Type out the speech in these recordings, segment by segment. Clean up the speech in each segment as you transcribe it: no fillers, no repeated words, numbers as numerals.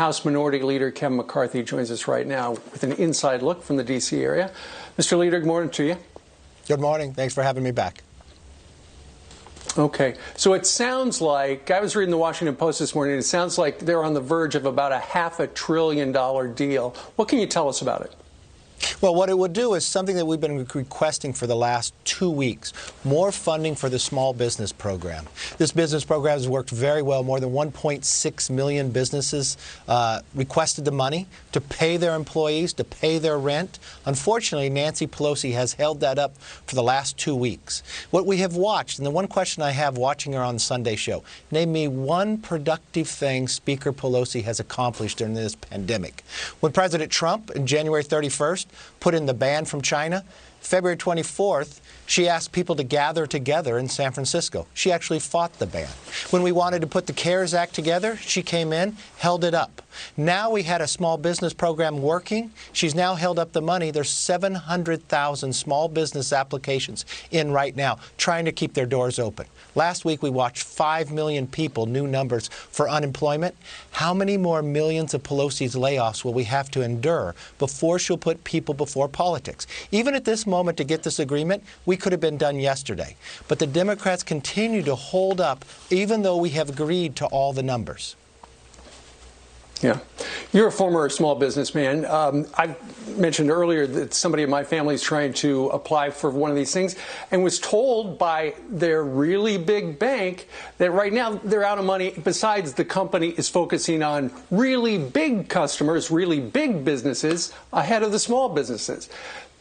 House Minority Leader Kevin McCarthy joins us right now with an inside look from the D.C. area. Mr. Leader, good morning to you. Good morning. Thanks for having me back. Okay, so it sounds like, I was reading the Washington Post this morning, it sounds like they're on the verge of about a $500 billion deal. What can you tell us about it? Well, what it would do is something that we've been requesting for the last 2 weeks, more funding for the small business program. This business program has worked very well. More than 1.6 million businesses requested the money to pay their employees, to pay their rent. Unfortunately, Nancy Pelosi has held that up for the last 2 weeks. What we have watched, and the one question I have watching her on the Sunday show, name me one productive thing Speaker Pelosi has accomplished during this pandemic. When President Trump, on January 31st, put in the ban from China, February 24th, she asked people to gather together in San Francisco. She actually fought the ban. When we wanted to put the CARES Act together, she came in, held it up. Now we had a small business program working. She's now held up the money. There's 700,000 small business applications in right now, trying to keep their doors open. Last week we watched 5 million people, new numbers, for unemployment. How many more millions of Pelosi's layoffs will we have to endure before she'll put people before politics? Even at this moment, to get this agreement, we could have been done yesterday. But the Democrats continue to hold up, even though we have agreed to all the numbers. Yeah. You're a former small businessman. I mentioned earlier that somebody in my family is trying to apply for one of these things and was told by their really big bank that right now they're out of money. Besides, the company is focusing on really big customers, really big businesses ahead of the small businesses.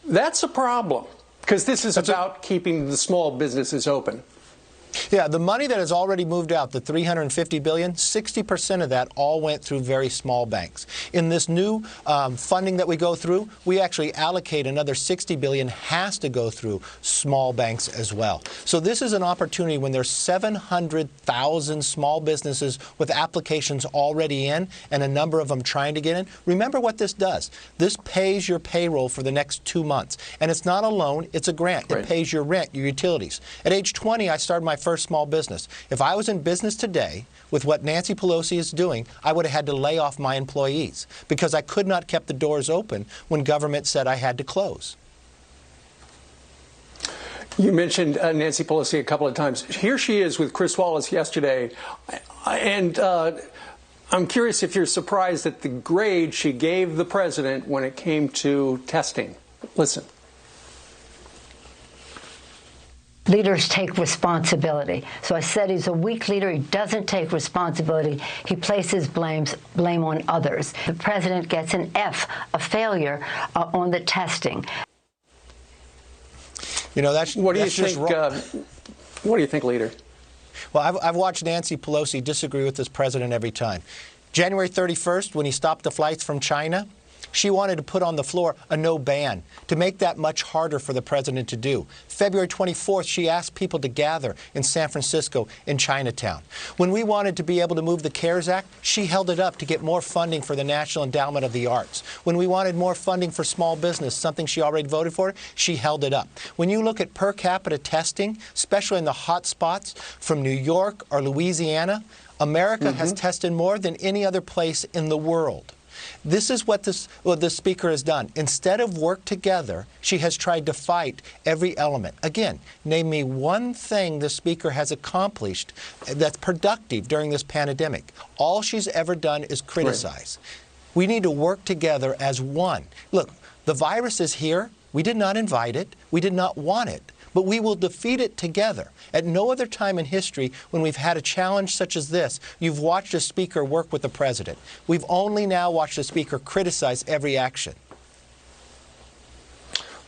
That's a problem because this is about keeping the small businesses open. Yeah, the money that has already moved out, the $350 billion, 60% of that all went through very small banks. In this new funding that we go through, we actually allocate another $60 billion has to go through small banks as well. So this is an opportunity when there's 700,000 small businesses with applications already in and a number of them trying to get in. Remember what this does. This pays your payroll for the next 2 months. And it's not a loan, it's a grant. Right. It pays your rent, your utilities. At age 20, I started my first small business. If I was in business today with what Nancy Pelosi is doing, I would have had to lay off my employees because I could not keep the doors open when government said I had to close. You mentioned Nancy Pelosi a couple of times. Here she is with Chris Wallace yesterday, and I'm curious if you're surprised at the grade she gave the president when it came to testing. Listen. Leaders take responsibility. So I said he's a weak leader. He doesn't take responsibility. He places blame on others. The president gets an F, a failure on the testing. You know, that's what do you think? What do you think, leader? Well, I've watched Nancy Pelosi disagree with this president every time. January 31st, when he stopped the flights from China, she wanted to put on the floor a no ban to make that much harder for the president to do. February 24th, she asked people to gather in San Francisco in Chinatown. When we wanted to be able to move the CARES Act, she held it up to get more funding for the National Endowment of the Arts. When we wanted more funding for small business, something she already voted for, she held it up. When you look at per capita testing, especially in the hot spots from New York or Louisiana, America has tested more than any other place in the world. This is what the Speaker has done. Instead of work together, she has tried to fight every element. Again, name me one thing the Speaker has accomplished that's productive during this pandemic. All she's ever done is criticize. Right. We need to work together as one. Look, the virus is here. We did not invite it. We did not want it. But we will defeat it together. At no other time in history when we've had a challenge such as this, you've watched a speaker work with the president. We've only now watched a speaker criticize every action.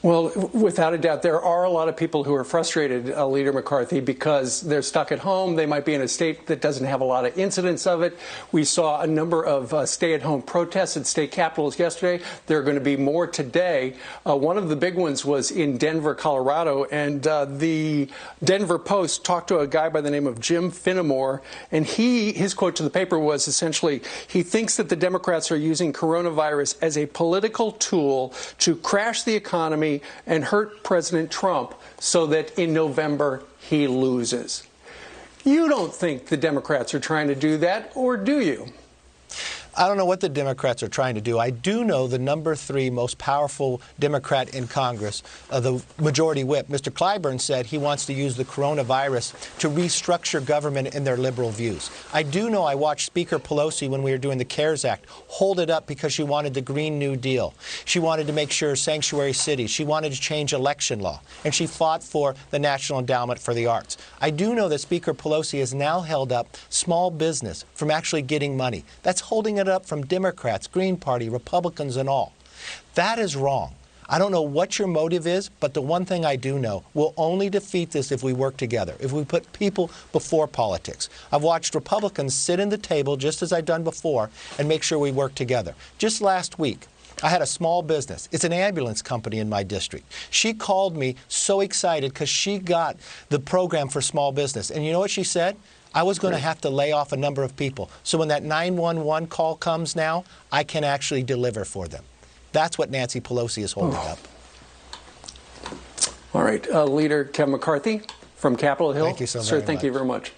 Well, without a doubt, there are a lot of people who are frustrated, Leader McCarthy, because they're stuck at home. They might be in a state that doesn't have a lot of incidents of it. We saw a number of stay-at-home protests at state capitals yesterday. There are going to be more today. One of the big ones was in Denver, Colorado, and the Denver Post talked to a guy by the name of Jim Finnemore, and his quote to the paper was essentially, he thinks that the Democrats are using coronavirus as a political tool to crash the economy and hurt President Trump so that in November he loses. You don't think the Democrats are trying to do that, or do you? I don't know what the Democrats are trying to do. I do know the number 3 most powerful Democrat in Congress, the majority whip, Mr. Clyburn, said he wants to use the coronavirus to restructure government in their liberal views. I do know I watched Speaker Pelosi when we were doing the CARES Act hold it up because she wanted the Green New Deal. She wanted to make sure sanctuary cities. She wanted to change election law. And she fought for the National Endowment for the Arts. I do know that Speaker Pelosi has now held up small business from actually getting money. That's holding it up from Democrats, Green Party, Republicans, and all. That is wrong. I don't know what your motive is, but the one thing I do know, we'll only defeat this if we work together, if we put people before politics. I've watched Republicans sit in the table, just as I've done before, and make sure we work together. Just last week, I had a small business. It's an ambulance company in my district. She called me so excited because she got the program for small business. And you know what she said? I was going to have to lay off a number of people. So when that 911 call comes now, I can actually deliver for them. That's what Nancy Pelosi is holding up. All right. Leader Kevin McCarthy from Capitol Hill. Thank you so Sir, very thank you much. very much.